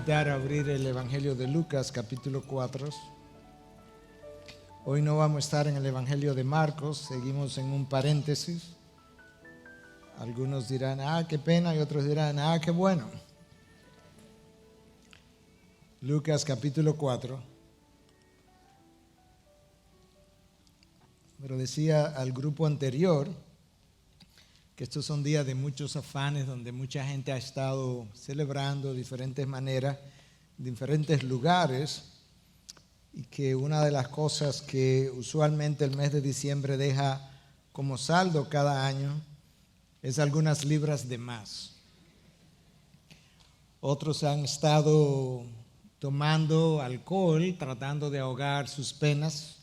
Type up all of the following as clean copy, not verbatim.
invitar a abrir el Evangelio de Lucas, capítulo 4. Hoy no vamos a estar en el Evangelio de Marcos, seguimos en un paréntesis. Algunos dirán, qué pena, y otros dirán, qué bueno. Lucas, capítulo 4. Pero decía al grupo anterior que estos son días de muchos afanes, donde mucha gente ha estado celebrando de diferentes maneras, en diferentes lugares, y que una de las cosas que usualmente el mes de diciembre deja como saldo cada año es algunas libras de más. Otros han estado tomando alcohol, tratando de ahogar sus penas,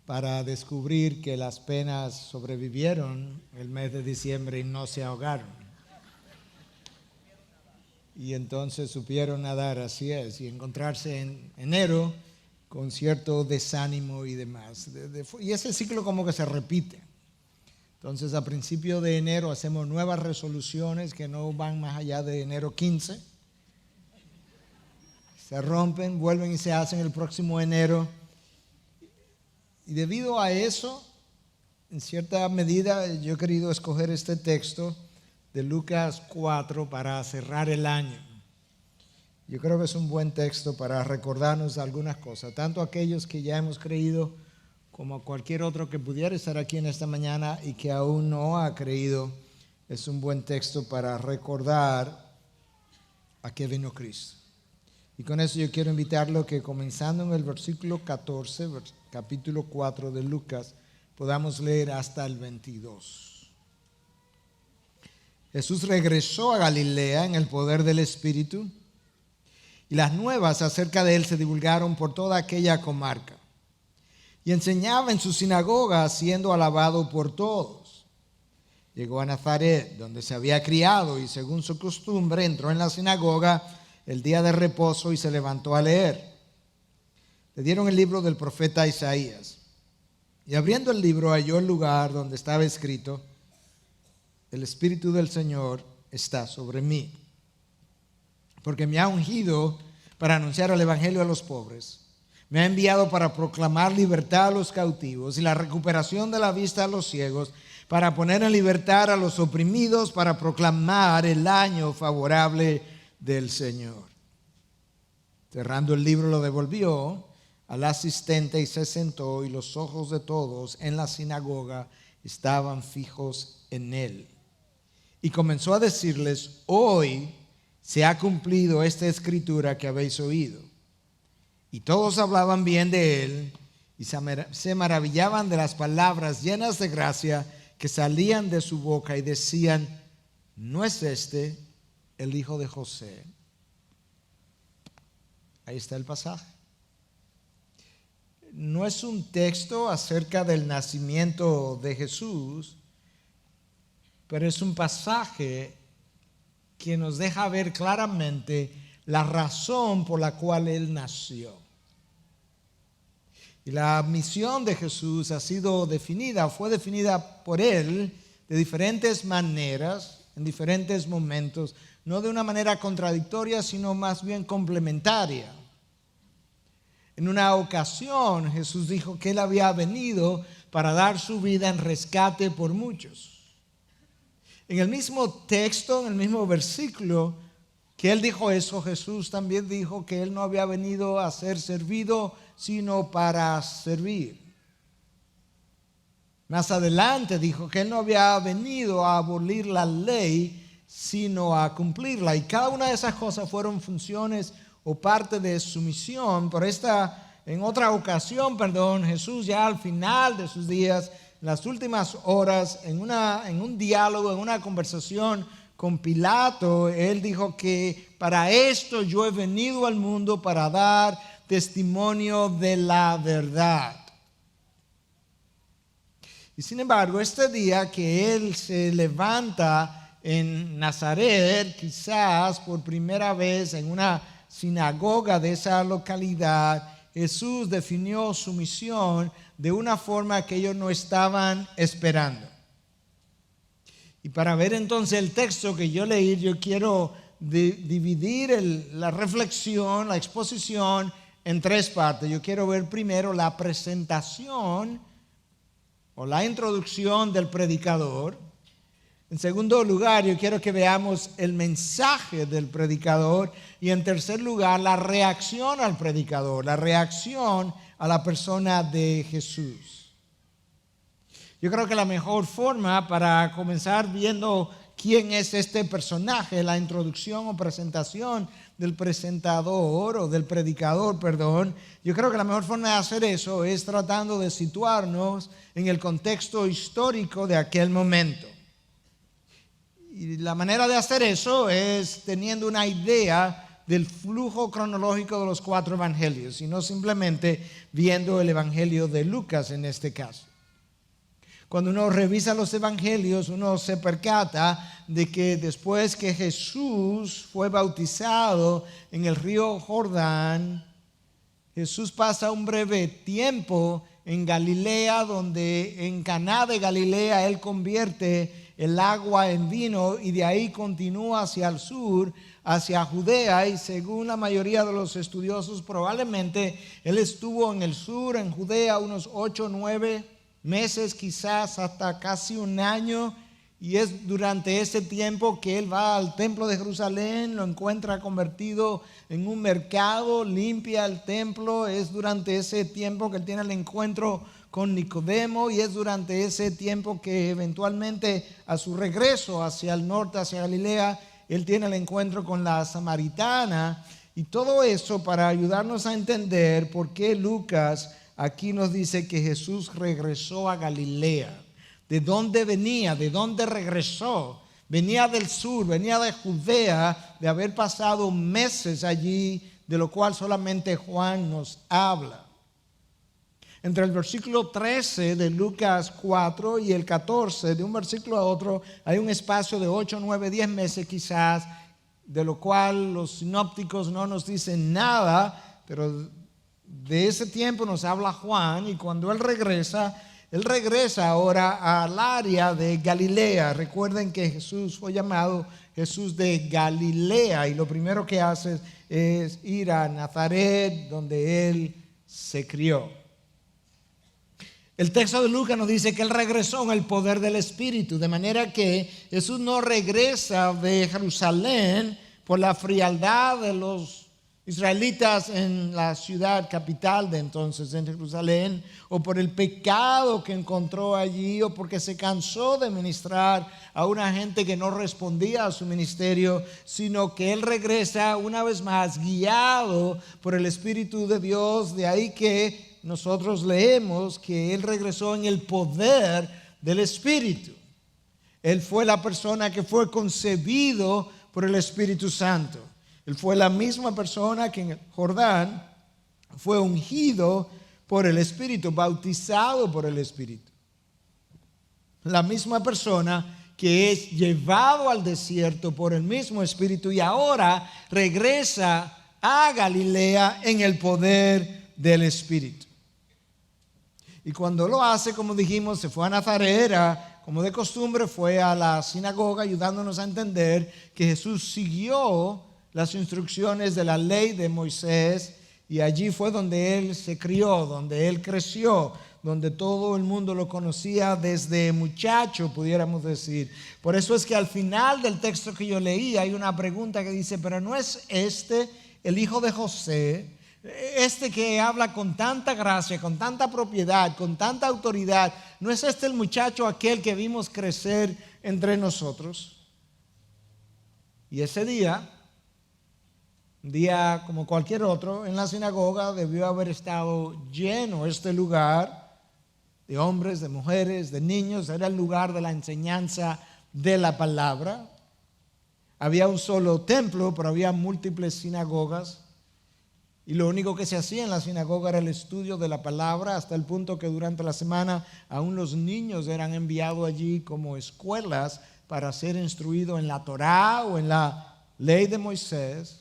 para descubrir que las penas sobrevivieron el mes de diciembre y no se ahogaron. Y entonces supieron nadar, así es, y encontrarse en enero con cierto desánimo y demás. Y ese ciclo como que se repite. Entonces a principio de enero hacemos nuevas resoluciones que no van más allá de enero 15. Se rompen, vuelven y se hacen el próximo enero. Y debido a eso, en cierta medida, yo he querido escoger este texto de Lucas 4 para cerrar el año. Yo creo que es un buen texto para recordarnos algunas cosas, tanto aquellos que ya hemos creído como a cualquier otro que pudiera estar aquí en esta mañana y que aún no ha creído. Es un buen texto para recordar a qué vino Cristo. Y con eso yo quiero invitarlo que comenzando en el versículo 14, capítulo 4 de Lucas, podamos leer hasta el 22. Jesús regresó a Galilea en el poder del Espíritu, y las nuevas acerca de él se divulgaron por toda aquella comarca. Y enseñaba en su sinagoga, siendo alabado por todos. Llegó a Nazaret, donde se había criado, y según su costumbre entró en la sinagoga el día de reposo y se levantó a leer. Le dieron el libro del profeta Isaías, y abriendo el libro halló el lugar donde estaba escrito: el Espíritu del Señor está sobre mí, porque me ha ungido para anunciar el evangelio a los pobres. Me ha enviado para proclamar libertad a los cautivos y la recuperación de la vista a los ciegos, para poner en libertad a los oprimidos, para proclamar el año favorable del Señor. Cerrando el libro lo devolvió al asistente y se sentó, y los ojos de todos en la sinagoga estaban fijos en él. Y comenzó a decirles: hoy se ha cumplido esta escritura que habéis oído. Y todos hablaban bien de él y se maravillaban de las palabras llenas de gracia que salían de su boca, y decían: ¿no es este el hijo de José? Ahí está el pasaje. No es un texto acerca del nacimiento de Jesús, pero es un pasaje que nos deja ver claramente la razón por la cual él nació. Y la misión de Jesús fue definida por él de diferentes maneras, en diferentes momentos, no de una manera contradictoria, sino más bien complementaria. En una ocasión Jesús dijo que él había venido para dar su vida en rescate por muchos. En el mismo texto, en el mismo versículo que él dijo eso, Jesús también dijo que él no había venido a ser servido, sino para servir. Más adelante dijo que él no había venido a abolir la ley, sino a cumplirla. Y cada una de esas cosas fueron funciones o parte de su misión. Pero en otra ocasión, Jesús ya al final de sus días, en las últimas horas, en un diálogo, en una conversación con Pilato, él dijo que para esto yo he venido al mundo, para dar testimonio de la verdad. Y sin embargo, este día que él se levanta en Nazaret, quizás por primera vez en una sinagoga de esa localidad, Jesús definió su misión de una forma que ellos no estaban esperando. Y para ver entonces el texto que yo leí, yo quiero dividir la reflexión, la exposición en tres partes. Yo quiero ver primero la presentación o la introducción del predicador. En segundo lugar, yo quiero que veamos el mensaje del predicador. Y en tercer lugar, la reacción al predicador, la reacción a la persona de Jesús. Yo creo que la mejor forma para comenzar viendo quién es este personaje, la introducción o presentación del presentador o del predicador, yo creo que la mejor forma de hacer eso es tratando de situarnos en el contexto histórico de aquel momento. Y la manera de hacer eso es teniendo una idea del flujo cronológico de los 4 evangelios y no simplemente viendo el evangelio de Lucas en este caso. Cuando uno revisa los evangelios, uno se percata de que después que Jesús fue bautizado en el río Jordán, Jesús pasa un breve tiempo en Galilea, donde en Caná de Galilea Él convierte el agua en vino y de ahí continúa hacia el sur, hacia Judea, y según la mayoría de los estudiosos, probablemente Él estuvo en el sur, en Judea, unos 8 o 9 meses, quizás hasta casi un año, y es durante ese tiempo que Él va al templo de Jerusalén, lo encuentra convertido en un mercado, limpia el templo. Es durante ese tiempo que Él tiene el encuentro con Nicodemo, y es durante ese tiempo que eventualmente a su regreso hacia el norte, hacia Galilea, Él tiene el encuentro con la samaritana. Y todo eso para ayudarnos a entender por qué Lucas aquí nos dice que Jesús regresó a Galilea. ¿De dónde venía? ¿De dónde regresó? Venía del sur, venía de Judea, de haber pasado meses allí, de lo cual solamente Juan nos habla. Entre el versículo 13 de Lucas 4 y el 14, de un versículo a otro, hay un espacio de 8, 9, 10 meses quizás, de lo cual los sinópticos no nos dicen nada, pero de ese tiempo nos habla Juan, y cuando él regresa ahora al área de Galilea. Recuerden que Jesús fue llamado Jesús de Galilea, y lo primero que hace es ir a Nazaret, donde él se crió. El texto de Lucas nos dice que él regresó en el poder del Espíritu, de manera que Jesús no regresa de Jerusalén por la frialdad de los israelitas en la ciudad capital de entonces, en Jerusalén, o por el pecado que encontró allí, o porque se cansó de ministrar a una gente que no respondía a su ministerio, sino que él regresa una vez más guiado por el Espíritu de Dios. De ahí que nosotros leemos que él regresó en el poder del Espíritu. Él fue la persona que fue concebido por el Espíritu Santo. Él fue la misma persona que en el Jordán fue ungido por el Espíritu, bautizado por el Espíritu. La misma persona que es llevado al desierto por el mismo Espíritu, y ahora regresa a Galilea en el poder del Espíritu. Y cuando lo hace, como dijimos, se fue a Nazaret, como de costumbre, fue a la sinagoga, ayudándonos a entender que Jesús siguió las instrucciones de la ley de Moisés, y allí fue donde él se crió, donde él creció, donde todo el mundo lo conocía desde muchacho, pudiéramos decir. Por eso es que al final del texto que yo leí hay una pregunta que dice: pero ¿no es este el hijo de José? Este que habla con tanta gracia, con tanta propiedad, con tanta autoridad, ¿no es este el muchacho aquel que vimos crecer entre nosotros? Y ese día, un día como cualquier otro, en la sinagoga debió haber estado lleno este lugar de hombres, de mujeres, de niños. Era el lugar de la enseñanza de la palabra. Había un solo templo, pero había múltiples sinagogas. Y lo único que se hacía en la sinagoga era el estudio de la palabra, hasta el punto que durante la semana aún los niños eran enviados allí como escuelas para ser instruidos en la Torá o en la ley de Moisés.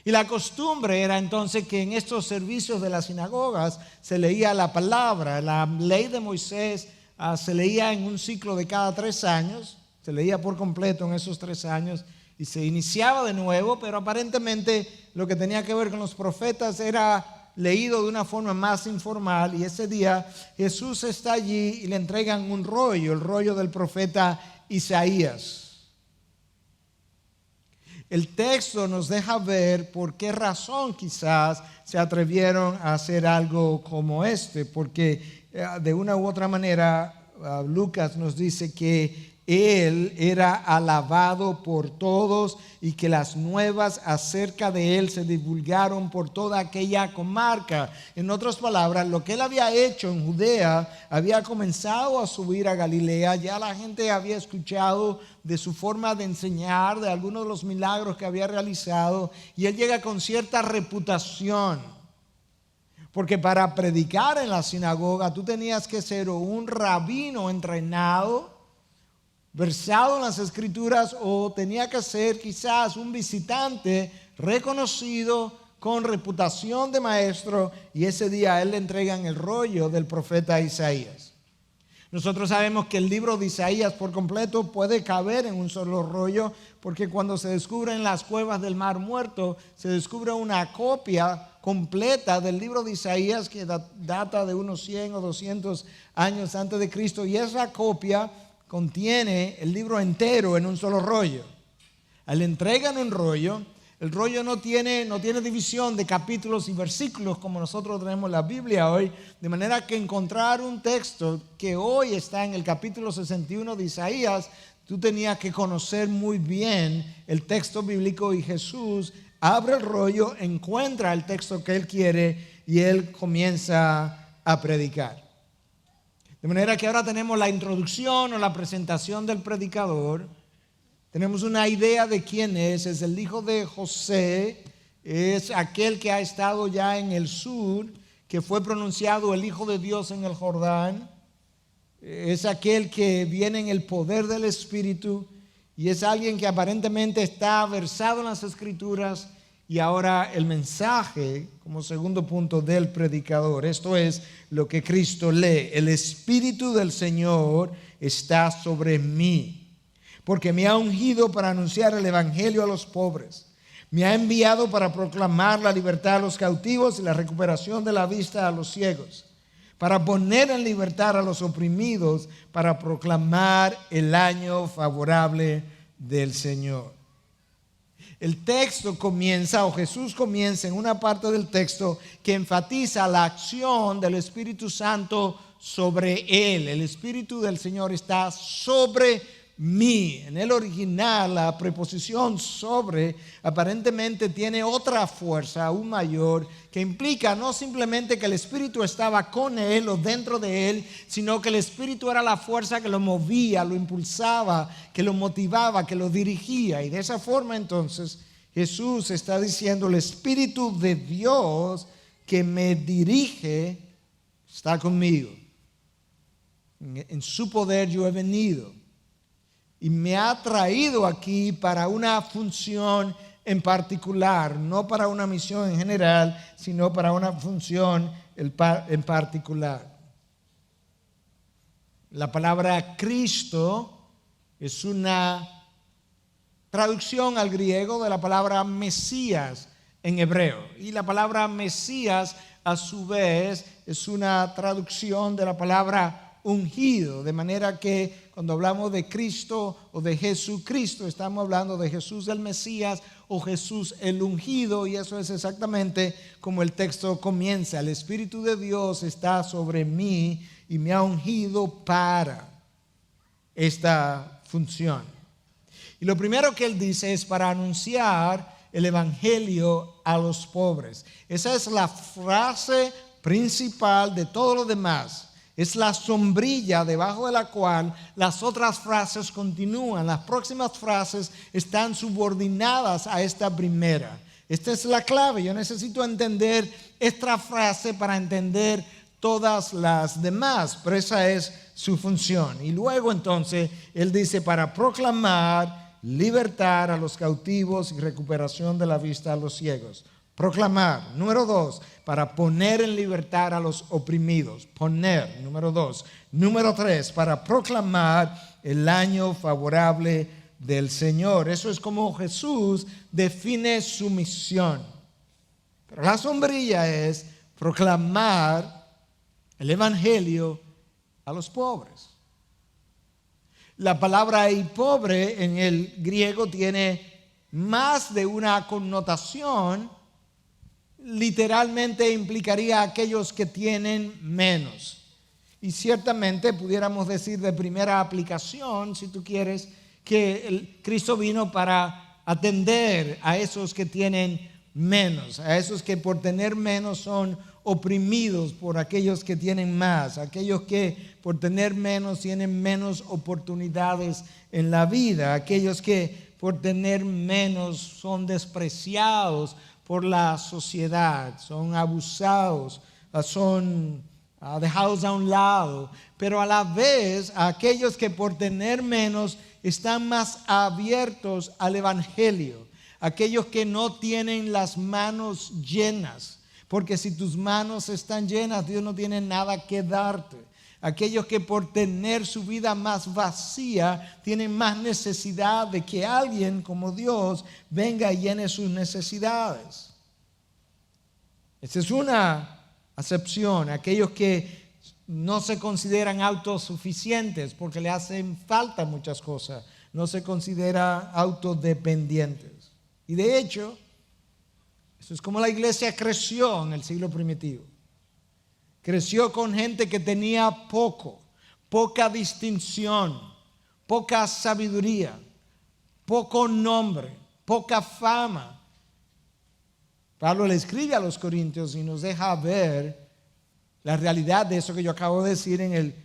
Y la costumbre era entonces que en estos servicios de las sinagogas se leía la palabra. La ley de Moisés se leía en un ciclo de cada 3 años, se leía por completo en esos 3 años. y se iniciaba de nuevo, pero aparentemente lo que tenía que ver con los profetas era leído de una forma más informal, y ese día Jesús está allí y le entregan un rollo, el rollo del profeta Isaías. El texto nos deja ver por qué razón quizás se atrevieron a hacer algo como este, porque de una u otra manera Lucas nos dice que él era alabado por todos y que las nuevas acerca de él se divulgaron por toda aquella comarca. En otras palabras, lo que él había hecho en Judea había comenzado a subir a Galilea. Ya la gente había escuchado de su forma de enseñar, de algunos de los milagros que había realizado, y él llega con cierta reputación. Porque para predicar en la sinagoga tú tenías que ser un rabino entrenado, versado en las escrituras, o tenía que ser quizás un visitante reconocido con reputación de maestro, y ese día a él le entregan el rollo del profeta Isaías. Nosotros sabemos que el libro de Isaías por completo puede caber en un solo rollo, porque cuando se descubre en las cuevas del Mar Muerto, se descubre una copia completa del libro de Isaías que data de unos 100 o 200 años antes de Cristo, y esa copia contiene el libro entero en un solo rollo. Le entregan un rollo. El rollo no tiene división de capítulos y versículos como nosotros tenemos la Biblia hoy, de manera que encontrar un texto que hoy está en el capítulo 61 de Isaías, tú tenías que conocer muy bien el texto bíblico, y Jesús abre el rollo, encuentra el texto que él quiere y él comienza a predicar. De manera que ahora tenemos la introducción o la presentación del predicador. Tenemos una idea de quién es el hijo de José, es aquel que ha estado ya en el sur, que fue pronunciado el Hijo de Dios en el Jordán, es aquel que viene en el poder del Espíritu, y es alguien que aparentemente está versado en las Escrituras. Y ahora el mensaje como segundo punto del predicador, esto es lo que Cristo lee: el Espíritu del Señor está sobre mí, porque me ha ungido para anunciar el evangelio a los pobres. Me ha enviado para proclamar la libertad a los cautivos y la recuperación de la vista a los ciegos, para poner en libertad a los oprimidos, para proclamar el año favorable del Señor. El texto comienza, o Jesús comienza en una parte del texto que enfatiza la acción del Espíritu Santo sobre él. El Espíritu del Señor está sobre mí. En el original, la preposición sobre aparentemente tiene otra fuerza aún mayor, que implica no simplemente que el Espíritu estaba con él o dentro de él, sino que el Espíritu era la fuerza que lo movía, lo impulsaba, que lo motivaba, que lo dirigía. Y de esa forma entonces Jesús está diciendo: el Espíritu de Dios que me dirige está conmigo. En su poder yo he venido, y me ha traído aquí para una función en particular, no para una misión en general, sino para una función en particular. La palabra Cristo es una traducción al griego de la palabra Mesías en hebreo, y la palabra Mesías a su vez es una traducción de la palabra ungido, de manera que cuando hablamos de Cristo o de Jesucristo, estamos hablando de Jesús el Mesías o Jesús el ungido, y eso es exactamente como el texto comienza: el Espíritu de Dios está sobre mí y me ha ungido para esta función. Y lo primero que él dice es para anunciar el evangelio a los pobres. Esa es la frase principal de todo lo demás. Es la sombrilla debajo de la cual las otras frases continúan. Las próximas frases están subordinadas a esta primera. Esta es la clave. Yo necesito entender esta frase para entender todas las demás, pero esa es su función. Y luego entonces él dice: para proclamar libertad a los cautivos y recuperación de la vista a los ciegos. Proclamar. Número 2, para poner en libertad a los oprimidos. Poner. Número 2. Número 3, para proclamar el año favorable del Señor. Eso es como Jesús define su misión. Pero la sombrilla es proclamar el evangelio a los pobres. La palabra "y pobre" en el griego tiene más de una connotación. Literalmente implicaría a aquellos que tienen menos. Y ciertamente pudiéramos decir de primera aplicación, si tú quieres, que Cristo vino para atender a esos que tienen menos, a esos que por tener menos son oprimidos por aquellos que tienen más, aquellos que por tener menos tienen menos oportunidades en la vida, aquellos que por tener menos son despreciados por la sociedad, son abusados, son dejados a un lado, pero a la vez aquellos que por tener menos están más abiertos al evangelio, aquellos que no tienen las manos llenas, porque si tus manos están llenas, Dios no tiene nada que darte. Aquellos que por tener su vida más vacía tienen más necesidad de que alguien como Dios venga y llene sus necesidades. Esta es una acepción. Aquellos que no se consideran autosuficientes porque le hacen falta muchas cosas, no se consideran autodependientes. Y de hecho, eso es como la iglesia creció en el siglo primitivo. Creció con gente que tenía poca distinción, poca sabiduría, poco nombre, poca fama. Pablo le escribe a los corintios y nos deja ver la realidad de eso que yo acabo de decir en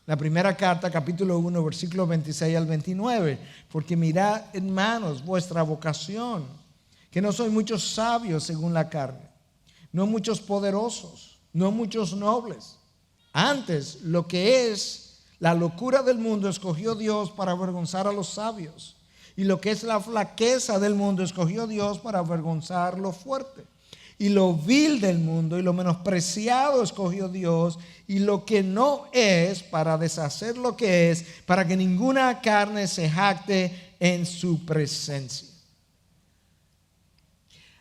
la primera carta, capítulo 1, versículos 26 al 29. Porque mirad, hermanos, vuestra vocación, que no sois muchos sabios según la carne, no muchos poderosos, no muchos nobles. Antes, lo que es la locura del mundo escogió Dios para avergonzar a los sabios. Y lo que es la flaqueza del mundo escogió Dios para avergonzar lo fuerte. Y lo vil del mundo y lo menospreciado escogió Dios. Y lo que no es para deshacer lo que es, para que ninguna carne se jacte en su presencia.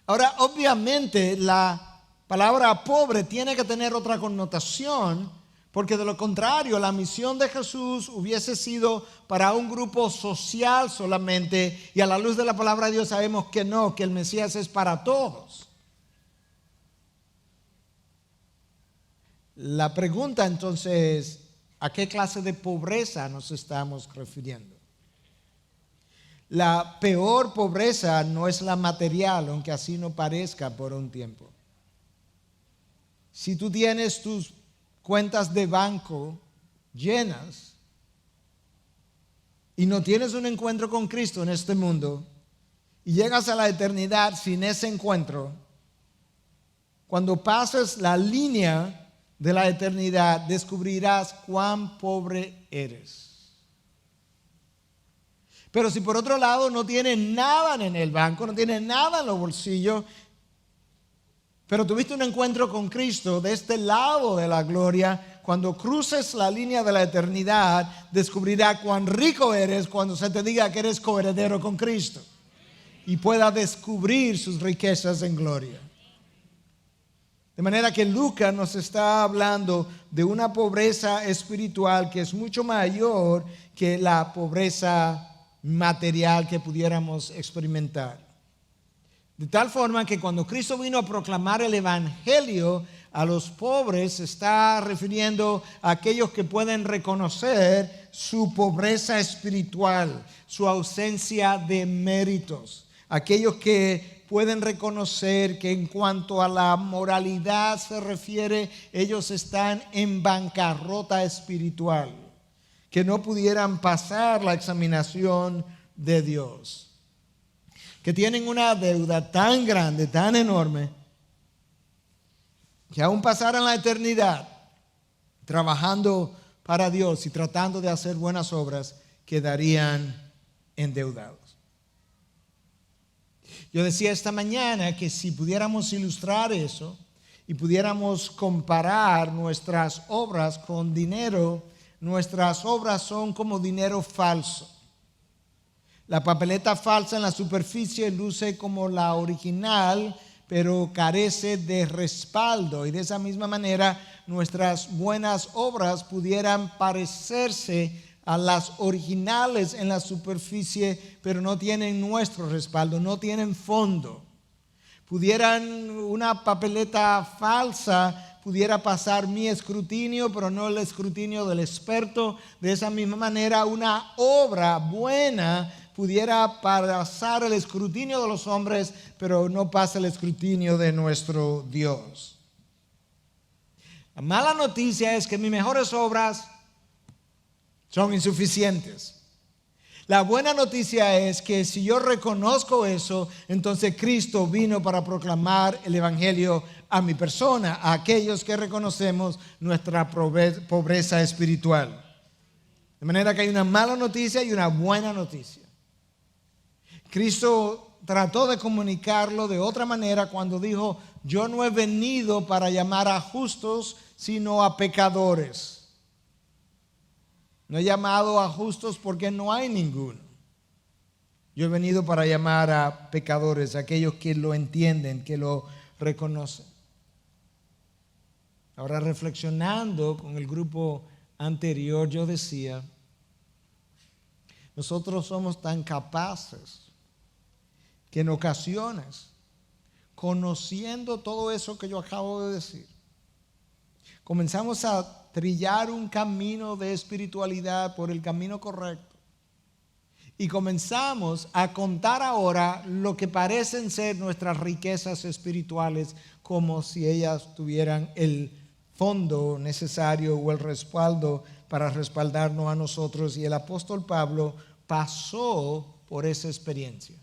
Ahora, obviamente, la palabra pobre tiene que tener otra connotación, porque de lo contrario la misión de Jesús hubiese sido para un grupo social solamente, y a la luz de la palabra de Dios sabemos que no, que el Mesías es para todos. La pregunta entonces es, ¿a qué clase de pobreza nos estamos refiriendo? La peor pobreza no es la material, aunque así no parezca por un tiempo. Si tú tienes tus cuentas de banco llenas y no tienes un encuentro con Cristo en este mundo y llegas a la eternidad sin ese encuentro, cuando pases la línea de la eternidad descubrirás cuán pobre eres. Pero si por otro lado no tienes nada en el banco, no tienes nada en los bolsillos, pero tuviste un encuentro con Cristo de este lado de la gloria, cuando cruces la línea de la eternidad, descubrirás cuán rico eres cuando se te diga que eres coheredero con Cristo y puedas descubrir sus riquezas en gloria. De manera que Lucas nos está hablando de una pobreza espiritual que es mucho mayor que la pobreza material que pudiéramos experimentar. De tal forma que cuando Cristo vino a proclamar el evangelio a los pobres, se está refiriendo a aquellos que pueden reconocer su pobreza espiritual, su ausencia de méritos, aquellos que pueden reconocer que en cuanto a la moralidad se refiere, ellos están en bancarrota espiritual, que no pudieran pasar la examinación de Dios, que tienen una deuda tan grande, tan enorme, que aún pasaran la eternidad trabajando para Dios y tratando de hacer buenas obras, quedarían endeudados. Yo decía esta mañana que si pudiéramos ilustrar eso y pudiéramos comparar nuestras obras con dinero, nuestras obras son como dinero falso. La papeleta falsa en la superficie luce como la original, pero carece de respaldo. Y de esa misma manera, nuestras buenas obras pudieran parecerse a las originales en la superficie, pero no tienen nuestro respaldo, no tienen fondo. Una papeleta falsa pudiera pasar mi escrutinio, pero no el escrutinio del experto. De esa misma manera, una obra buena pudiera pasar el escrutinio de los hombres, pero no pasa el escrutinio de nuestro Dios. La mala noticia es que mis mejores obras son insuficientes. La buena noticia es que si yo reconozco eso, entonces Cristo vino para proclamar el evangelio a mi persona, a aquellos que reconocemos nuestra pobreza espiritual. De manera que hay una mala noticia y una buena noticia. Cristo trató de comunicarlo de otra manera cuando dijo: yo no he venido para llamar a justos, sino a pecadores. No he llamado a justos porque no hay ninguno. Yo he venido para llamar a pecadores, a aquellos que lo entienden, que lo reconocen. Ahora, reflexionando con el grupo anterior, yo decía, nosotros somos tan capaces que en ocasiones, conociendo todo eso que yo acabo de decir, comenzamos a trillar un camino de espiritualidad por el camino correcto. Y comenzamos a contar ahora lo que parecen ser nuestras riquezas espirituales, como si ellas tuvieran el fondo necesario o el respaldo para respaldarnos a nosotros. Y el apóstol Pablo pasó por esa experiencia.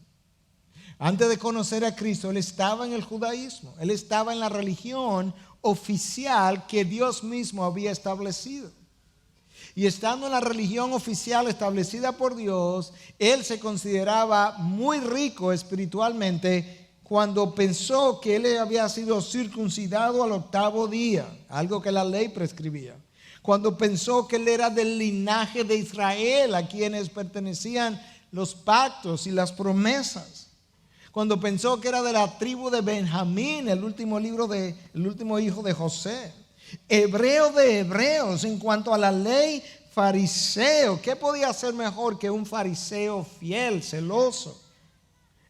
Antes de conocer a Cristo, él estaba en el judaísmo, él estaba en la religión oficial que Dios mismo había establecido. Y estando en la religión oficial establecida por Dios, él se consideraba muy rico espiritualmente cuando pensó que él había sido circuncidado al 8º día, algo que la ley prescribía. Cuando pensó que él era del linaje de Israel, a quienes pertenecían los pactos y las promesas. Cuando pensó que era de la tribu de Benjamín, el último hijo de José. Hebreo de hebreos, en cuanto a la ley, fariseo. ¿Qué podía ser mejor que un fariseo fiel, celoso?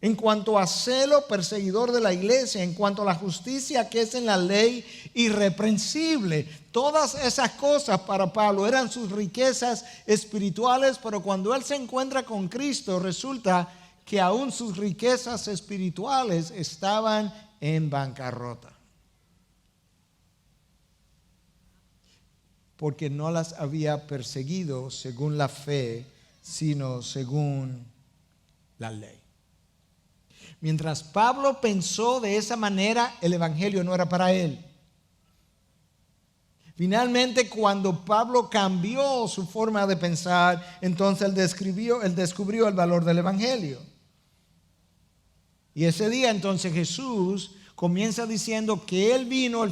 En cuanto a celo, perseguidor de la iglesia. En cuanto a la justicia que es en la ley, irreprensible. Todas esas cosas para Pablo eran sus riquezas espirituales, pero cuando él se encuentra con Cristo, resulta que aún sus riquezas espirituales estaban en bancarrota. Porque no las había perseguido según la fe, sino según la ley. Mientras Pablo pensó de esa manera, el evangelio no era para él. Finalmente, cuando Pablo cambió su forma de pensar, entonces él descubrió el valor del evangelio. Y ese día entonces Jesús comienza diciendo que él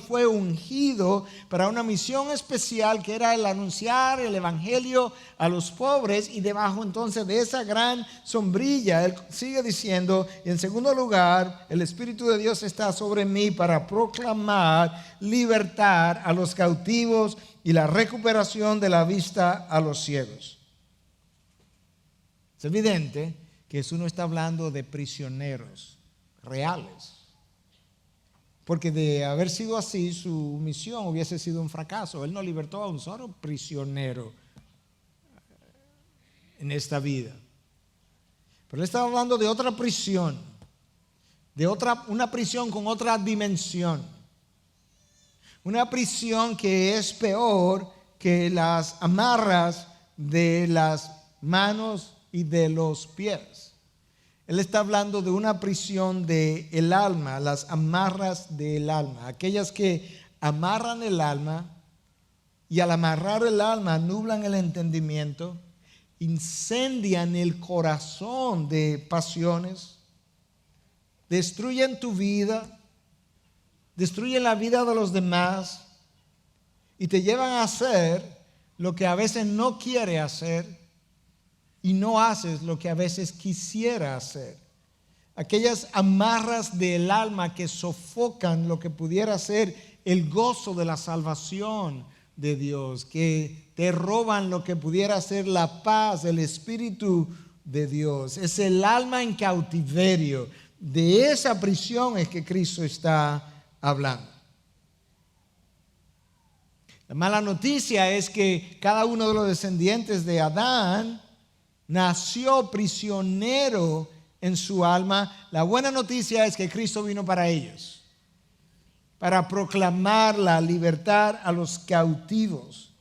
fue ungido para una misión especial que era el anunciar el evangelio a los pobres. Y debajo entonces de esa gran sombrilla, él sigue diciendo, y en segundo lugar, el Espíritu de Dios está sobre mí para proclamar libertad a los cautivos y la recuperación de la vista a los ciegos. Es evidente que Jesús no está hablando de prisioneros reales, porque de haber sido así, su misión hubiese sido un fracaso. Él no libertó a un solo prisionero en esta vida. Pero él estaba hablando de otra prisión, una prisión con otra dimensión. Una prisión que es peor que las amarras de las manos y de los pies. Él está hablando de una prisión del alma, las amarras del alma, aquellas que amarran el alma y al amarrar el alma nublan el entendimiento, incendian el corazón de pasiones, destruyen tu vida, destruyen la vida de los demás y te llevan a hacer lo que a veces no quieres hacer, y no haces lo que a veces quisiera hacer. Aquellas amarras del alma que sofocan lo que pudiera ser el gozo de la salvación de Dios, que te roban lo que pudiera ser la paz, el Espíritu de Dios. Es el alma en cautiverio. De esa prisión es que Cristo está hablando. La mala noticia es que cada uno de los descendientes de Adán nació prisionero en su alma. La buena noticia es que Cristo vino para ellos, para proclamar la libertad a los cautivos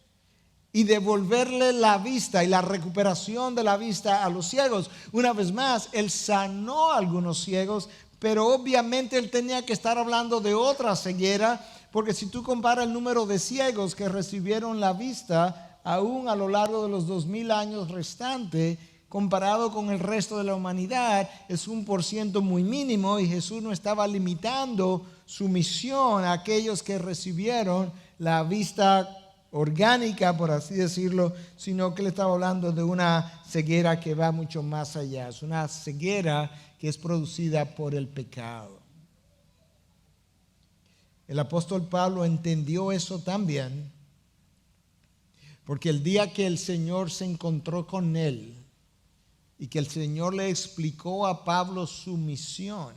y devolverle la vista y la recuperación de la vista a los ciegos. Una vez más, Él sanó a algunos ciegos, pero obviamente Él tenía que estar hablando de otra ceguera, porque si tú comparas el número de ciegos que recibieron la vista, aún a lo largo de los 2000 años restantes, comparado con el resto de la humanidad, es un % muy mínimo, y Jesús no estaba limitando su misión a aquellos que recibieron la vista orgánica, por así decirlo, sino que le estaba hablando de una ceguera que va mucho más allá. Es una ceguera que es producida por el pecado. El apóstol Pablo entendió eso también, porque el día que el Señor se encontró con él y que el Señor le explicó a Pablo su misión,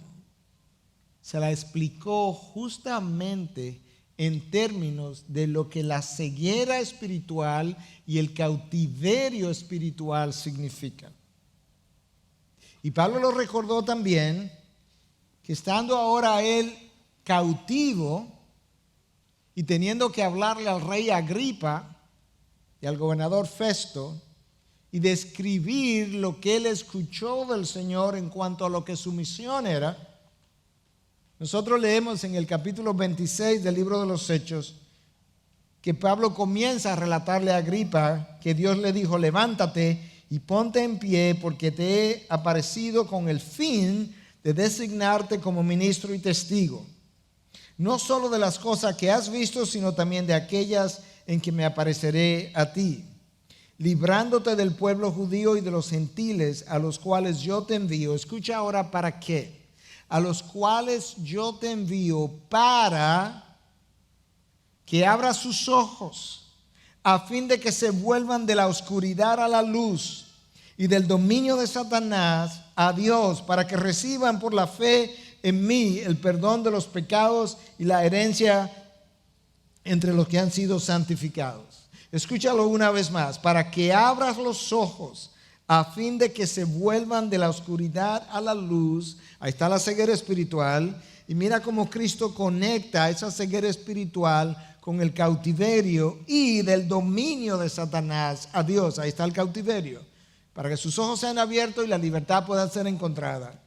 se la explicó justamente en términos de lo que la ceguera espiritual y el cautiverio espiritual significan. Y Pablo lo recordó también, que estando ahora él cautivo y teniendo que hablarle al rey Agripa y al gobernador Festo y describir lo que él escuchó del Señor en cuanto a lo que su misión era, nosotros leemos en el capítulo 26 del libro de los Hechos que Pablo comienza a relatarle a Agripa que Dios le dijo: levántate y ponte en pie, porque te he aparecido con el fin de designarte como ministro y testigo, no solo de las cosas que has visto, sino también de aquellas en que me apareceré a ti, librándote del pueblo judío y de los gentiles a los cuales yo te envío. Escucha ahora para qué. A los cuales yo te envío para que abra sus ojos, a fin de que se vuelvan de la oscuridad a la luz y del dominio de Satanás a Dios, para que reciban por la fe en mí el perdón de los pecados y la herencia entre los que han sido santificados. Escúchalo una vez más: para que abras los ojos, a fin de que se vuelvan de la oscuridad a la luz. Ahí está la ceguera espiritual. Y mira cómo Cristo conecta esa ceguera espiritual con el cautiverio y del dominio de Satanás a Dios. Ahí está el cautiverio, para que sus ojos sean abiertos y la libertad pueda ser encontrada.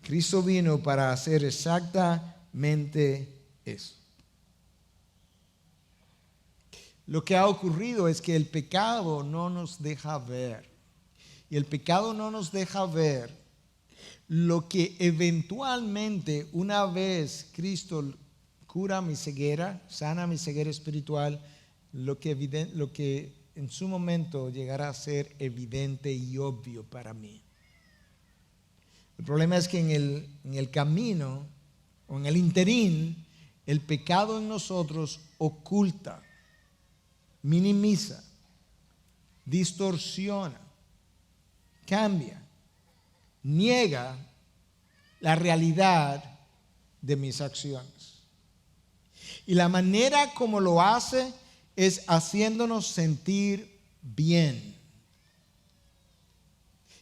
Cristo vino para hacer exactamente eso. Lo que ha ocurrido es que el pecado no nos deja ver. Y el pecado no nos deja ver lo que eventualmente, una vez Cristo cura mi ceguera, sana mi ceguera espiritual, lo que en su momento llegará a ser evidente y obvio para mí. El problema es que en el camino o en el interín, el pecado en nosotros oculta, minimiza, distorsiona, cambia, niega la realidad de mis acciones. Y la manera como lo hace es haciéndonos sentir bien.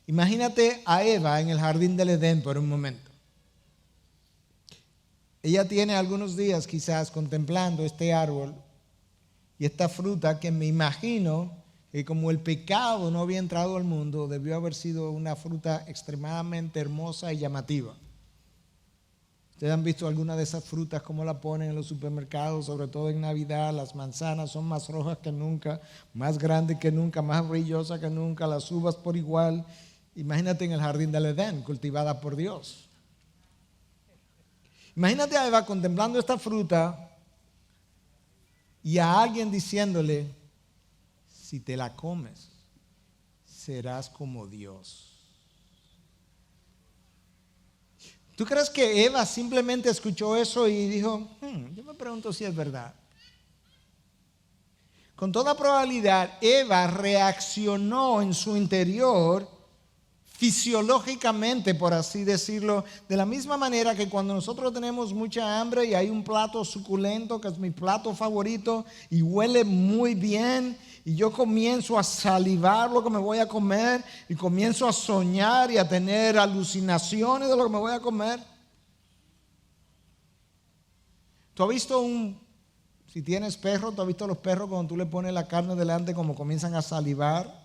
Imagínate a Eva en el jardín del Edén por un momento. Ella tiene algunos días quizás contemplando este árbol y esta fruta, que me imagino que como el pecado no había entrado al mundo, debió haber sido una fruta extremadamente hermosa y llamativa. ¿Ustedes han visto alguna de esas frutas cómo la ponen en los supermercados, sobre todo en Navidad? Las manzanas son más rojas que nunca, más grandes que nunca, más brillosas que nunca, las uvas por igual. Imagínate en el jardín del Edén, cultivada por Dios. Imagínate a Eva contemplando esta fruta y a alguien diciéndole: si te la comes, serás como Dios. ¿Tú crees que Eva simplemente escuchó eso y dijo, yo me pregunto si es verdad? Con toda probabilidad, Eva reaccionó en su interior fisiológicamente, por así decirlo, de la misma manera que cuando nosotros tenemos mucha hambre y hay un plato suculento, que es mi plato favorito, y huele muy bien, y yo comienzo a salivar lo que me voy a comer, y comienzo a soñar y a tener alucinaciones de lo que me voy a comer. ¿Tú has visto si tienes perro, tú has visto los perros cuando tú le pones la carne delante como comienzan a salivar?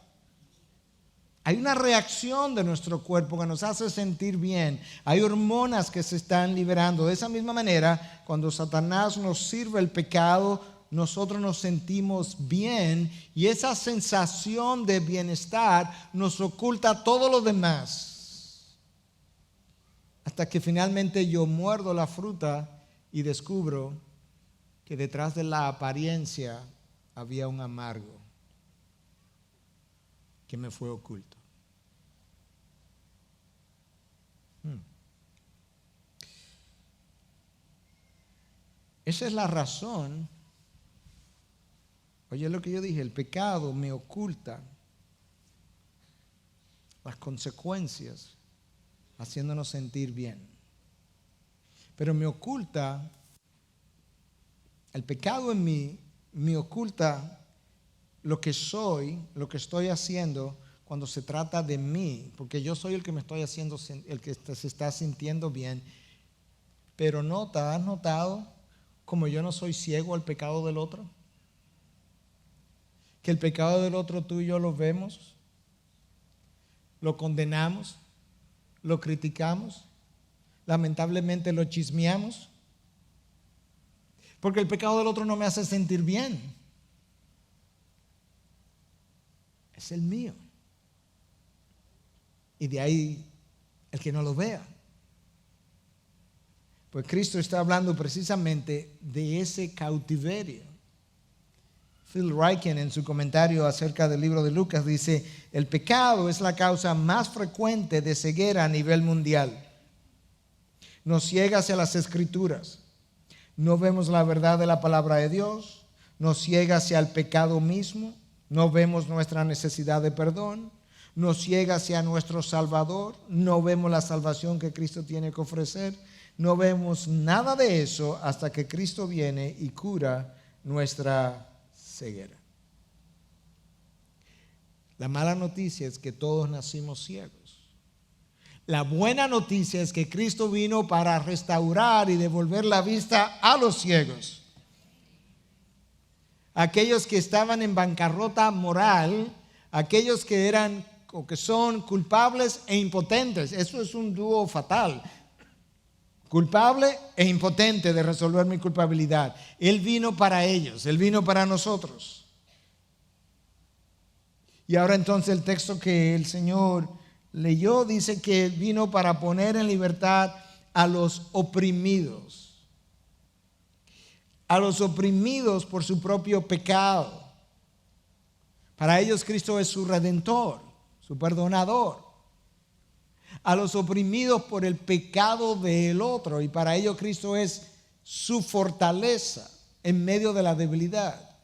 Hay una reacción de nuestro cuerpo que nos hace sentir bien. Hay hormonas que se están liberando. De esa misma manera, cuando Satanás nos sirve el pecado, nosotros nos sentimos bien y esa sensación de bienestar nos oculta todo lo demás. Hasta que finalmente yo muerdo la fruta y descubro que detrás de la apariencia había un amargo que me fue oculto. Esa es la razón. Oye lo que yo dije, el pecado me oculta las consecuencias haciéndonos sentir bien. Pero me oculta, el pecado en mí me oculta lo que soy, lo que estoy haciendo cuando se trata de mí, porque yo soy el que me estoy haciendo, el que se está sintiendo bien. Pero ¿has notado como yo no soy ciego al pecado del otro? Que el pecado del otro tú y yo lo vemos, lo condenamos, lo criticamos, lamentablemente lo chismeamos, porque el pecado del otro no me hace sentir bien. Es el mío. Y de ahí el que no lo vea. Pues Cristo está hablando precisamente de ese cautiverio. Phil Ryken en su comentario acerca del libro de Lucas dice, el pecado es la causa más frecuente de ceguera a nivel mundial. Nos ciega hacia las Escrituras. No vemos la verdad de la palabra de Dios. Nos ciega hacia el pecado mismo. No vemos nuestra necesidad de perdón. Nos ciega hacia nuestro Salvador. No vemos la salvación que Cristo tiene que ofrecer. No vemos nada de eso hasta que Cristo viene y cura nuestra ceguera. La mala noticia es que todos nacimos ciegos. La buena noticia es que Cristo vino para restaurar y devolver la vista a los ciegos. Aquellos que estaban en bancarrota moral, aquellos que eran o que son culpables e impotentes. Eso es un dúo fatal. Culpable e impotente de resolver mi culpabilidad. Él vino para ellos, Él vino para nosotros. Y ahora entonces el texto que el Señor leyó dice que vino para poner en libertad a los oprimidos. A los oprimidos por su propio pecado. Para ellos Cristo es su redentor, su perdonador. A los oprimidos por el pecado del otro, y para ello Cristo es su fortaleza en medio de la debilidad.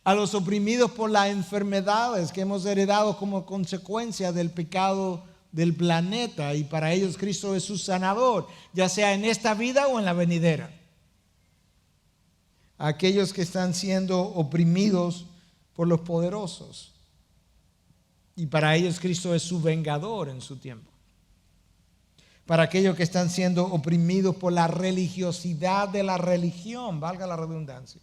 A los oprimidos por las enfermedades que hemos heredado como consecuencia del pecado del planeta, y para ellos Cristo es su sanador, ya sea en esta vida o en la venidera. A aquellos que están siendo oprimidos por los poderosos, y para ellos Cristo es su vengador en su tiempo. Para aquellos que están siendo oprimidos por la religiosidad de la religión, valga la redundancia.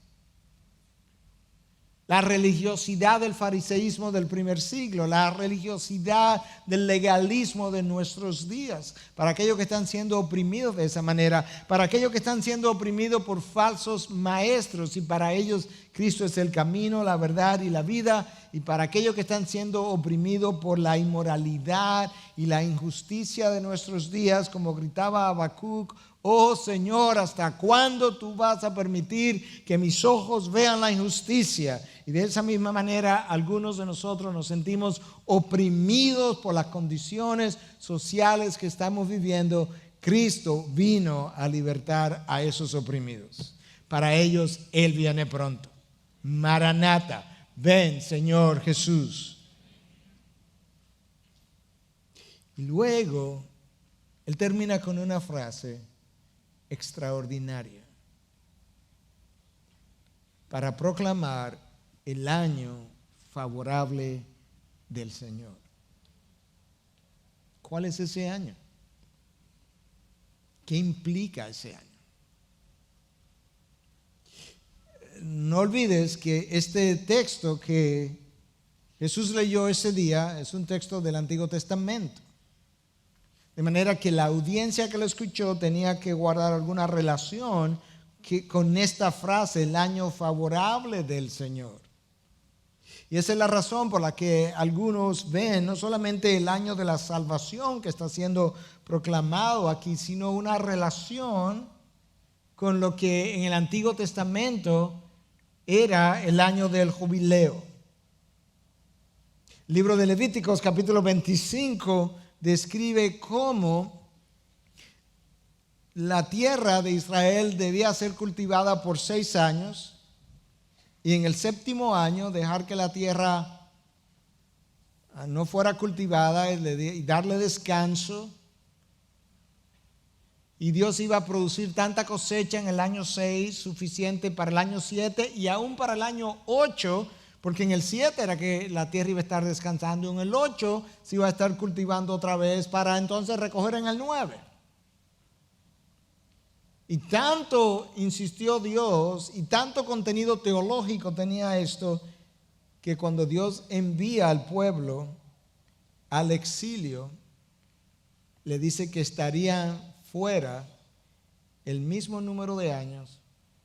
La religiosidad del fariseísmo del primer siglo, la religiosidad del legalismo de nuestros días. Para aquellos que están siendo oprimidos de esa manera, para aquellos que están siendo oprimidos por falsos maestros, y para ellos Cristo es el camino, la verdad y la vida. Y para aquellos que están siendo oprimidos por la inmoralidad y la injusticia de nuestros días, como gritaba Habacuc, oh Señor, ¿hasta cuándo tú vas a permitir que mis ojos vean la injusticia? Y de esa misma manera, algunos de nosotros nos sentimos oprimidos por las condiciones sociales que estamos viviendo. Cristo vino a libertar a esos oprimidos. Para ellos, Él viene pronto. Maranata, ven Señor Jesús. Y luego, Él termina con una frase extraordinaria para proclamar el año favorable del Señor. ¿Cuál es ese año? ¿Qué implica ese año? No olvides que este texto que Jesús leyó ese día es un texto del Antiguo Testamento. De manera que la audiencia que lo escuchó tenía que guardar alguna relación con esta frase, el año favorable del Señor. Y esa es la razón por la que algunos ven no solamente el año de la salvación que está siendo proclamado aquí, sino una relación con lo que en el Antiguo Testamento era el año del jubileo. El libro de Levíticos capítulo 25 describe cómo la tierra de Israel debía ser cultivada por 6 años y en el 7º año dejar que la tierra no fuera cultivada y darle descanso. Y Dios iba a producir tanta cosecha en el año 6, suficiente para el año 7 y aún para el año 8, porque en el 7 era que la tierra iba a estar descansando, en el 8 se iba a estar cultivando otra vez para entonces recoger en el 9. Y tanto insistió Dios y tanto contenido teológico tenía esto, que cuando Dios envía al pueblo al exilio, le dice que estarían fuera el mismo número de años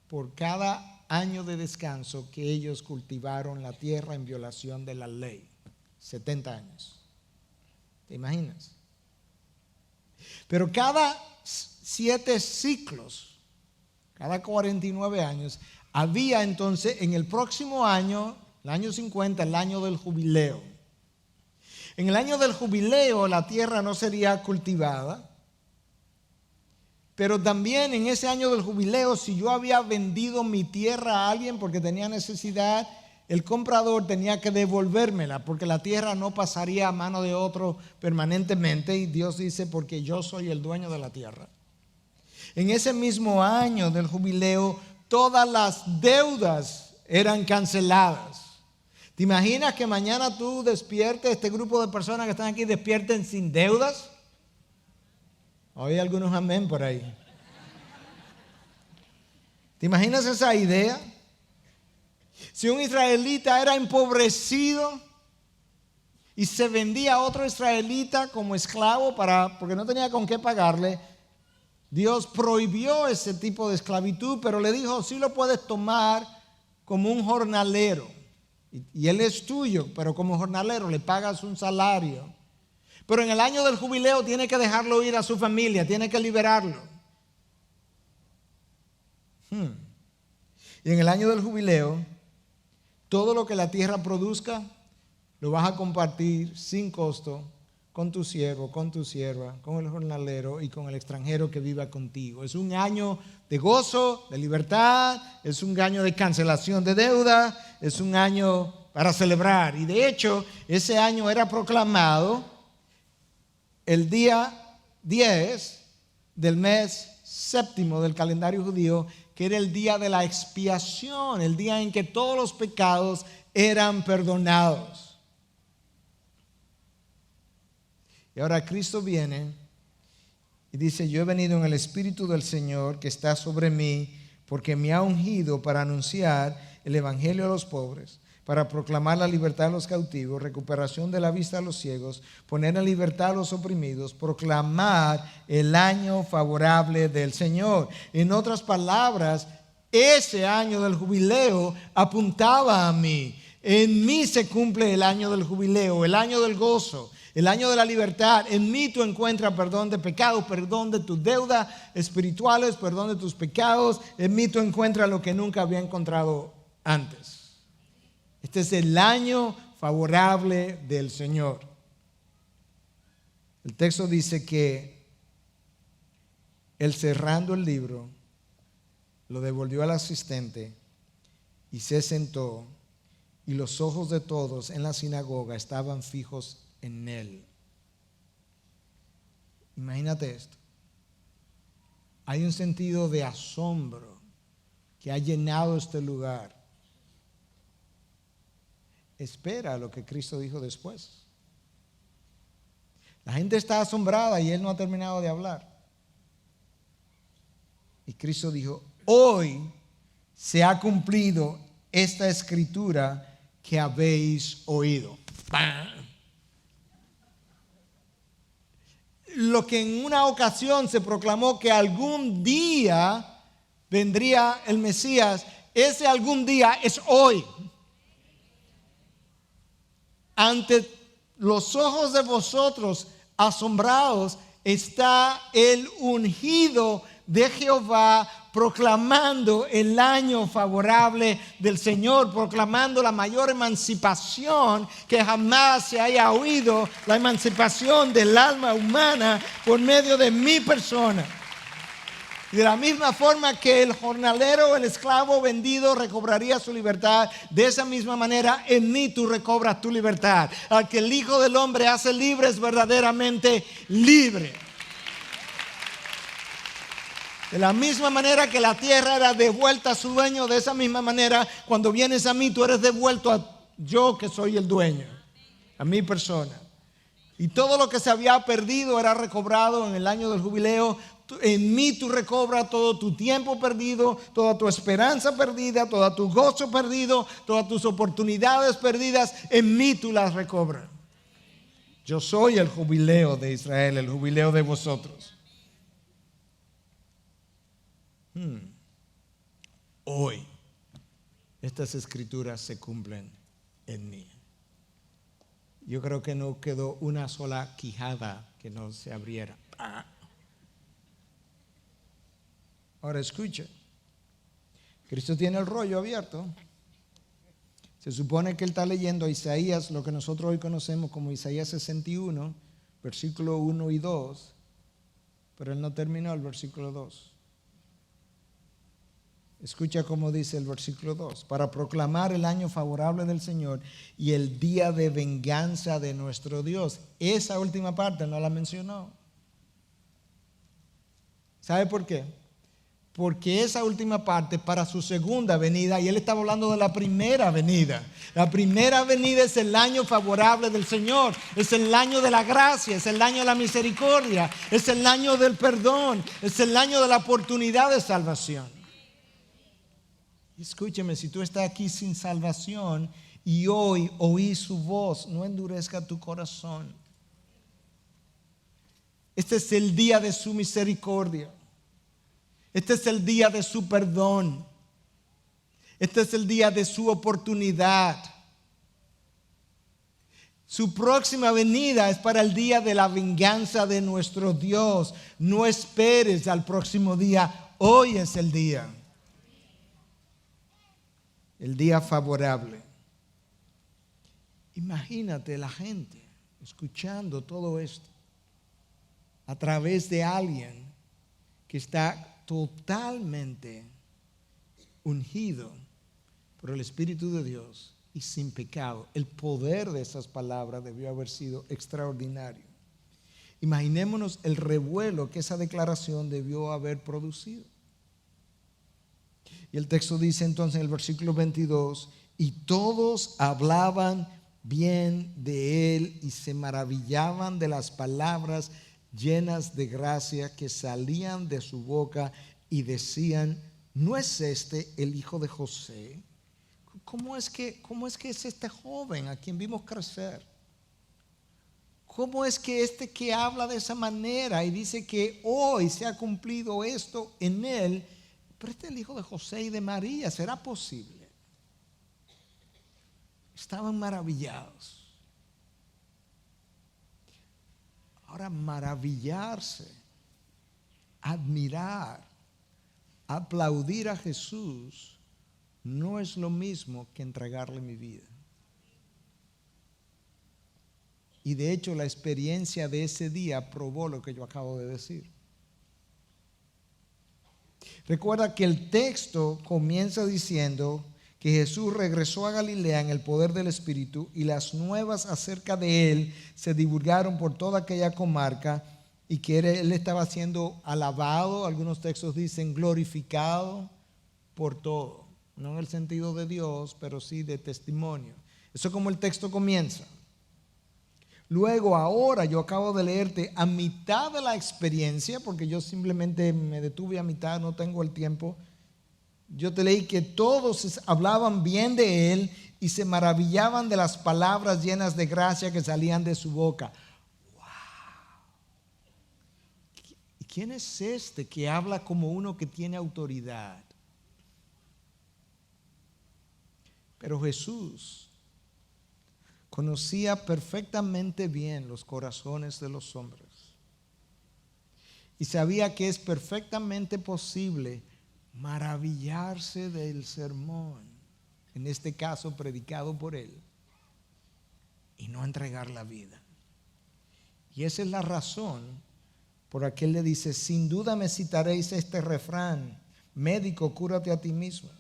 por cada año de descanso que ellos cultivaron la tierra en violación de la ley. 70 años. ¿Te imaginas? Pero cada 7 ciclos, cada 49 años, había entonces en el próximo año, el año 50, el año del jubileo. En el año del jubileo la tierra no sería cultivada. Pero también en ese año del jubileo, si yo había vendido mi tierra a alguien porque tenía necesidad, el comprador tenía que devolvérmela porque la tierra no pasaría a mano de otro permanentemente. Y Dios dice, porque yo soy el dueño de la tierra. En ese mismo año del jubileo, todas las deudas eran canceladas. ¿Te imaginas que mañana tú despiertes, este grupo de personas que están aquí despierten sin deudas? Oí algunos amén por ahí. ¿Te imaginas esa idea? Si un israelita era empobrecido y se vendía a otro israelita como esclavo porque no tenía con qué pagarle, Dios prohibió ese tipo de esclavitud, pero le dijo, sí lo puedes tomar como un jornalero. Y él es tuyo, pero como jornalero le pagas un salario. Pero en el año del jubileo tiene que dejarlo ir a su familia, tiene que liberarlo. Y en el año del jubileo, todo lo que la tierra produzca, lo vas a compartir sin costo con tu siervo, con tu sierva, con el jornalero y con el extranjero que viva contigo. Es un año de gozo, de libertad, es un año de cancelación de deuda, es un año para celebrar. Y de hecho, ese año era proclamado el día 10 del mes 7º del calendario judío, que era el día de la expiación, el día en que todos los pecados eran perdonados. Y ahora Cristo viene y dice, yo he venido en el Espíritu del Señor que está sobre mí, porque me ha ungido para anunciar el evangelio a los pobres, para proclamar la libertad a los cautivos, recuperación de la vista a los ciegos, poner en libertad a los oprimidos, proclamar el año favorable del Señor. En otras palabras, Ese año del jubileo apuntaba a mí. En mí se cumple el año del jubileo, el año del gozo, el año de la libertad. En mí tú encuentras perdón de pecados, perdón de tus deudas espirituales, perdón de tus pecados. En mí tú encuentras lo que nunca había encontrado antes. Este es el año favorable del Señor. El texto dice que él, cerrando el libro, lo devolvió al asistente y se sentó, y los ojos de todos en la sinagoga estaban fijos en él. Imagínate esto. Hay un sentido de asombro que ha llenado este lugar. Espera lo que Cristo dijo después. La gente está asombrada y él no ha terminado de hablar. Y Cristo dijo: hoy se ha cumplido esta escritura que habéis oído. Lo que en una ocasión se proclamó que algún día vendría el Mesías, ese algún día es hoy. Ante los ojos de vosotros asombrados está el ungido de Jehová, proclamando el año favorable del Señor, proclamando la mayor emancipación que jamás se haya oído, la emancipación del alma humana por medio de mi persona. Y de la misma forma que el jornalero, el esclavo vendido recobraría su libertad, de esa misma manera en mí tú recobras tu libertad. Al que el Hijo del Hombre hace libre es verdaderamente libre. De la misma manera que la tierra era devuelta a su dueño, de esa misma manera cuando vienes a mí tú eres devuelto a yo que soy el dueño, a mi persona. Y todo lo que se había perdido era recobrado en el año del jubileo. En mí tú recobras todo tu tiempo perdido, toda tu esperanza perdida, todo tu gozo perdido, todas tus oportunidades perdidas. En mí tú las recobras. Yo soy el jubileo de Israel, el jubileo de vosotros. Hoy estas escrituras se cumplen en mí. Yo creo que no quedó una sola quijada que no se abriera. Ahora escucha. Cristo tiene el rollo abierto. Se supone que él está leyendo Isaías, lo que nosotros hoy conocemos como Isaías 61, versículo 1 y 2, pero él no terminó el versículo 2. Escucha cómo dice el versículo 2: para proclamar el año favorable del Señor y el día de venganza de nuestro Dios. Esa última parte no la mencionó. ¿Sabe por qué? Porque esa última parte para su segunda venida, y él estaba hablando de la primera venida. La primera venida es el año favorable del Señor, es el año de la gracia, es el año de la misericordia, es el año del perdón, es el año de la oportunidad de salvación. Escúcheme, si tú estás aquí sin salvación y hoy oí su voz, no endurezca tu corazón. Este es el día de su misericordia. Este es el día de su perdón. Este es el día de su oportunidad. Su próxima venida es para el día de la venganza de nuestro Dios. No esperes al próximo día. Hoy es el día. El día favorable. Imagínate la gente escuchando todo esto a través de alguien que está totalmente ungido por el Espíritu de Dios y sin pecado. El poder de esas palabras debió haber sido extraordinario. Imaginémonos el revuelo que esa declaración debió haber producido. Y el texto dice entonces en el versículo 22: y todos hablaban bien de él y se maravillaban de las palabras llenas de gracia que salían de su boca y decían: ¿no es este el hijo de José? ¿Cómo es que es este joven a quien vimos crecer? ¿Cómo es que este que habla de esa manera y dice que hoy se ha cumplido esto en él pero este es el hijo de José y de María, ¿será posible? Estaban maravillados. Ahora, maravillarse, admirar, aplaudir a Jesús no es lo mismo que entregarle mi vida. Y de hecho la experiencia de ese día probó lo que yo acabo de decir. Recuerda que el texto comienza diciendo que Jesús regresó a Galilea en el poder del Espíritu y las nuevas acerca de él se divulgaron por toda aquella comarca y que él estaba siendo alabado, algunos textos dicen glorificado por todo, no en el sentido de Dios, pero sí de testimonio. Eso es como el texto comienza. Luego, ahora yo acabo de leerte a mitad de la experiencia, porque yo simplemente me detuve a mitad, no tengo el tiempo. Yo te leí que todos hablaban bien de él y se maravillaban de las palabras llenas de gracia que salían de su boca. ¡Wow! ¿Y quién es este que habla como uno que tiene autoridad? Pero Jesús conocía perfectamente bien los corazones de los hombres y sabía que es perfectamente posible maravillarse del sermón, en este caso predicado por él, y no entregar la vida. Y esa es la razón por la que él le dice: sin duda me citaréis este refrán, médico, cúrate a ti mismo.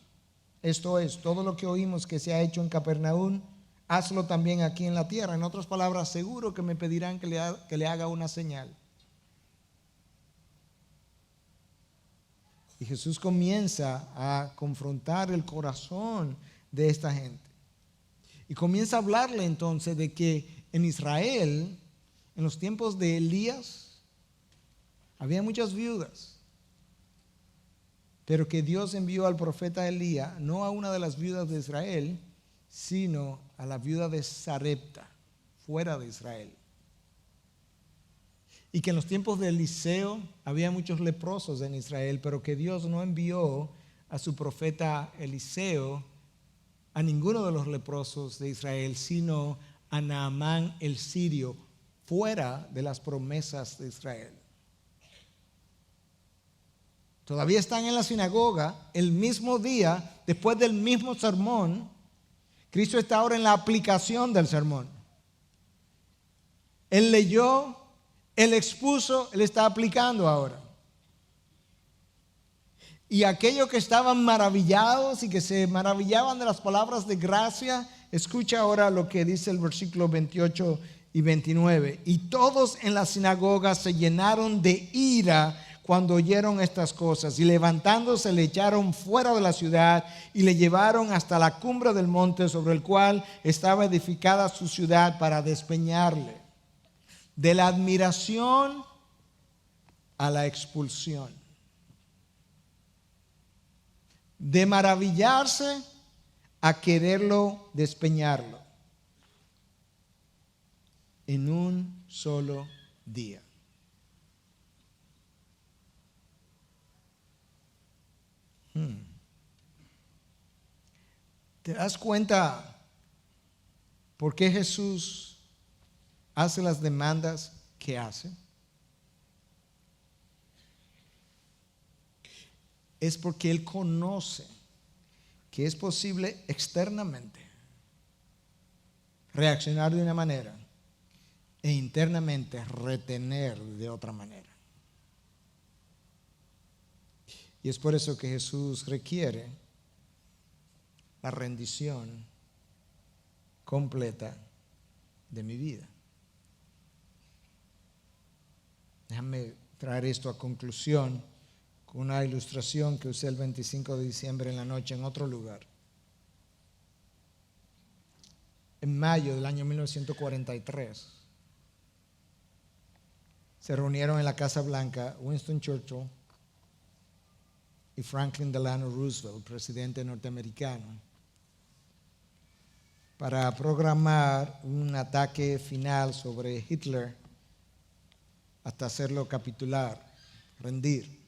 Esto es, todo lo que oímos que se ha hecho en Capernaum, hazlo también aquí en la tierra. En otras palabras, seguro que me pedirán que le haga una señal. Y Jesús comienza a confrontar el corazón de esta gente. Y comienza a hablarle entonces de que en Israel, en los tiempos de Elías, había muchas viudas. Pero que Dios envió al profeta Elías, no a una de las viudas de Israel, sino a la viuda de Sarepta, fuera de Israel. Y que en los tiempos de Eliseo había muchos leprosos en Israel, pero que Dios no envió a su profeta Eliseo a ninguno de los leprosos de Israel, sino a Naamán el sirio, fuera de las promesas de Israel. Todavía están en la sinagoga el mismo día, después del mismo sermón. Cristo está ahora en la aplicación del sermón. Él leyó, él expuso, él está aplicando ahora. Y aquellos que estaban maravillados y que se maravillaban de las palabras de gracia, escucha ahora lo que dice el versículo 28 y 29. Y todos en la sinagoga se llenaron de ira cuando oyeron estas cosas, y levantándose le echaron fuera de la ciudad y le llevaron hasta la cumbre del monte sobre el cual estaba edificada su ciudad para despeñarle. De la admiración a la expulsión. De maravillarse a quererlo despeñarlo. En un solo día. ¿Te das cuenta por qué Jesús hace las demandas que hace? Es porque Él conoce que es posible externamente reaccionar de una manera e internamente retener de otra manera. Y es por eso que Jesús requiere la rendición completa de mi vida. Déjame traer esto a conclusión con una ilustración que usé el 25 de diciembre en la noche en otro lugar. En mayo del año 1943 se reunieron en la Casa Blanca Winston Churchill y Franklin Delano Roosevelt, presidente norteamericano, para programar un ataque final sobre Hitler hasta hacerlo capitular, rendir.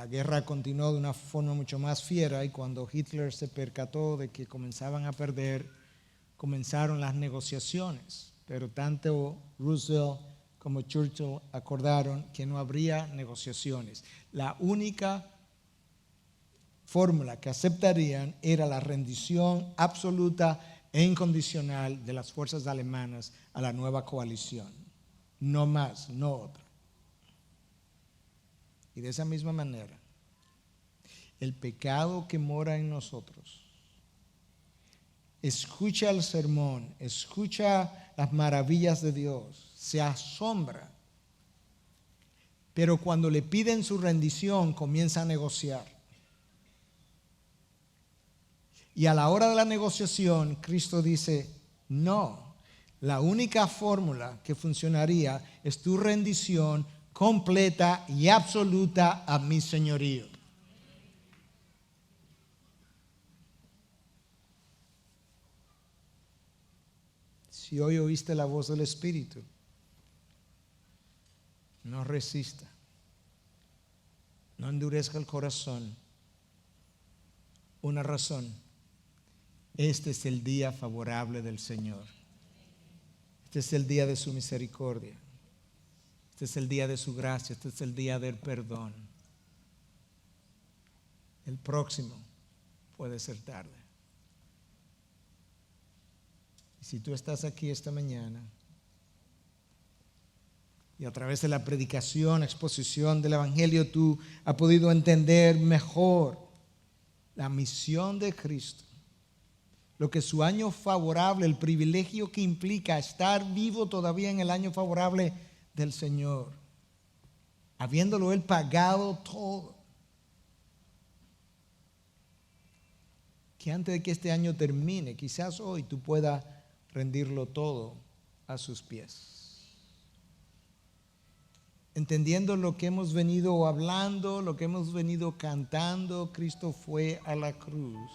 la guerra continuó de una forma mucho más fiera y cuando Hitler se percató de que comenzaban a perder, comenzaron las negociaciones. Pero tanto Roosevelt como Churchill acordaron que no habría negociaciones. La única fórmula que aceptarían era la rendición absoluta e incondicional de las fuerzas alemanas a la nueva coalición. No más, no otra. Y de esa misma manera, el pecado que mora en nosotros escucha el sermón, escucha las maravillas de Dios, se asombra, pero cuando le piden su rendición comienza a negociar. Y a la hora de la negociación, Cristo dice, no, la única fórmula que funcionaría es tu rendición completa y absoluta a mi señorío. Si hoy oíste la voz del Espíritu, no resista, no endurezca el corazón. Una razón, este es el día favorable del Señor. Este es el día de su misericordia. Este es el día de su gracia. Este es el día del perdón. El próximo puede ser tarde. Y si tú estás aquí esta mañana y a través de la predicación, exposición del Evangelio, tú has podido entender mejor la misión de Cristo, lo que su año favorable, el privilegio que implica estar vivo todavía en el año favorable del Señor, habiéndolo Él pagado todo, que antes de que este año termine, quizás hoy tú puedas rendirlo todo a sus pies. Entendiendo lo que hemos venido hablando, lo que hemos venido cantando, Cristo fue a la cruz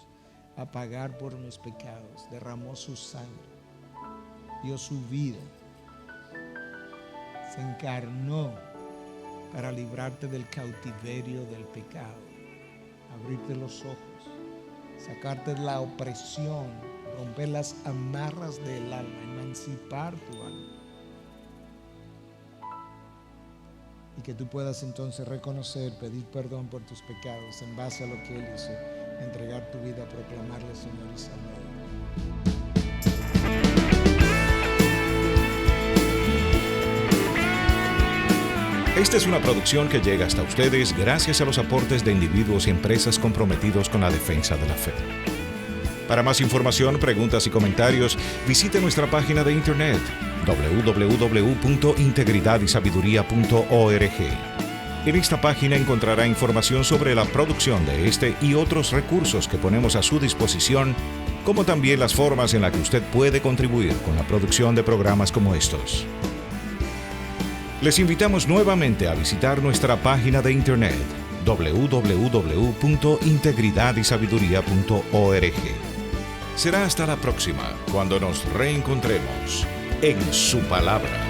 a pagar por mis pecados, derramó su sangre, dio su vida, se encarnó para librarte del cautiverio del pecado, abrirte los ojos, sacarte de la opresión, romper las amarras del alma, emancipar tu alma. Y que tú puedas entonces reconocer, pedir perdón por tus pecados en base a lo que Él hizo, entregar tu vida a proclamarle Señor y Salvador. Esta es una producción que llega hasta ustedes gracias a los aportes de individuos y empresas comprometidos con la defensa de la fe. Para más información, preguntas y comentarios, visite nuestra página de internet www.integridadysabiduría.org. En esta página encontrará información sobre la producción de este y otros recursos que ponemos a su disposición, como también las formas en las que usted puede contribuir con la producción de programas como estos. Les invitamos nuevamente a visitar nuestra página de internet www.integridadysabiduría.org. Será hasta la próxima, cuando nos reencontremos en su palabra.